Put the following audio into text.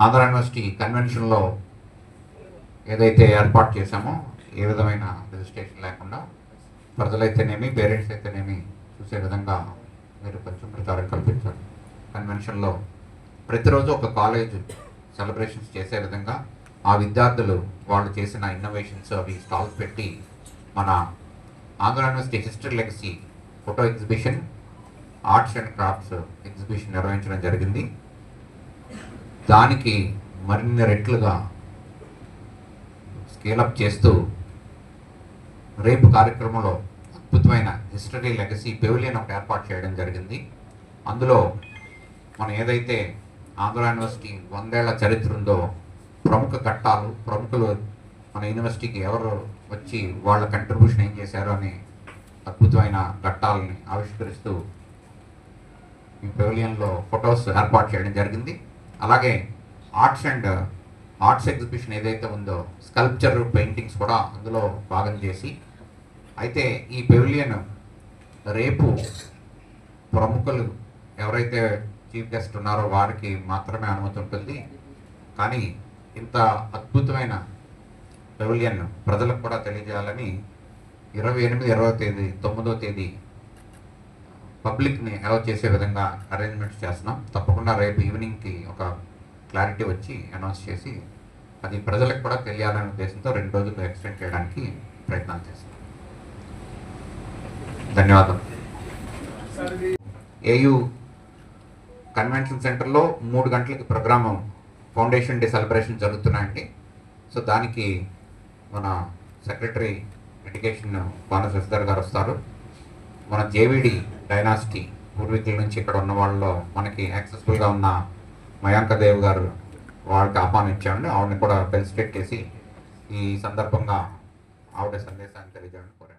Andhra university కన్వెన్షన్లో ఏదైతే ఏర్పాటు చేశామో ఏ విధమైన రిజిస్ట్రేషన్ లేకుండా ప్రజలైతేనేమి పేరెంట్స్ అయితేనేమి చూసే విధంగా మీరు కొంచెం ప్రచారం కల్పించాలి. కన్వెన్షన్లో ప్రతిరోజు ఒక కాలేజ్ సెలబ్రేషన్స్ చేసే విధంగా ఆ విద్యార్థులు వాళ్ళు చేసిన ఇన్నోవేషన్స్ అవి స్టాల్స్ పెట్టి మన Andhra university history legacy photo exhibition, arts and crafts exhibition నిర్వహించడం జరిగింది. దానికి మరిన్ని రెట్లుగా స్కేలప్ చేస్తూ రేపు కార్యక్రమంలో అద్భుతమైన హిస్టరీ లెగసీ పెవిలియన్ ఒకటి ఏర్పాటు చేయడం జరిగింది. అందులో మనం ఏదైతే ఆంధ్ర యూనివర్సిటీ 100 ఏళ్ల చరిత్ర ఉందో ప్రముఖ ఘట్టాలు, ప్రముఖులు మన యూనివర్సిటీకి ఎవరు వచ్చి వాళ్ళ కంట్రిబ్యూషన్ ఏం చేశారో అనే అద్భుతమైన ఘట్టాలని ఆవిష్కరిస్తూ ఈ పెవిలియన్లో ఫొటోస్ ఏర్పాటు చేయడం జరిగింది. అలాగే ఆర్ట్స్ ఎగ్జిబిషన్ ఏదైతే ఉందో స్కల్ప్చర్, పెయింటింగ్స్ కూడా అందులో భాగం చేసి, అయితే ఈ పెవిలియన్ రేపు ప్రముఖులు ఎవరైతే చీఫ్ గెస్ట్ ఉన్నారో వారికి మాత్రమే అనుమతి ఉంటుంది. కానీ ఇంత అద్భుతమైన పెవిలియన్ ప్రజలకు కూడా తెలియజేయాలని 28, 20వ తేదీ, 9వ తేదీ పబ్లిక్ని అలౌ చేసే విధంగా అరేంజ్మెంట్స్ చేస్తున్నాం. తప్పకుండా రేపు ఈవినింగ్కి ఒక క్లారిటీ వచ్చి అనౌన్స్ చేసి అది ప్రజలకు కూడా తెలియాలనే ఉద్దేశంతో 2 రోజులు ఎక్స్టెండ్ చేయడానికి ప్రయత్నాలు చేస్తాం. ధన్యవాదాలు. ఏయూ కన్వెన్షన్ సెంటర్లో 3 గంటలకి ప్రోగ్రాము ఫౌండేషన్ డే సెలబ్రేషన్ జరుగుతున్నాయండి. సో దానికి మన సెక్రటరీ ఎడ్యుకేషన్ బాణ శశిధర్ గారు వస్తారు. మన జేవిడి డైనాసిటీ పూర్వీకుల నుంచి ఇక్కడ ఉన్న వాళ్ళలో మనకి యాక్సెసిబుల్గా ఉన్న మయాంక దేవ్ గారు వాళ్ళకి ఆహ్వానించామండి. ఆవిడని కూడా ఫెలిసిటేట్ చేసి ఈ సందర్భంగా ఆవిడ సందేశాన్ని తెలియజేయడానికి కోరాను.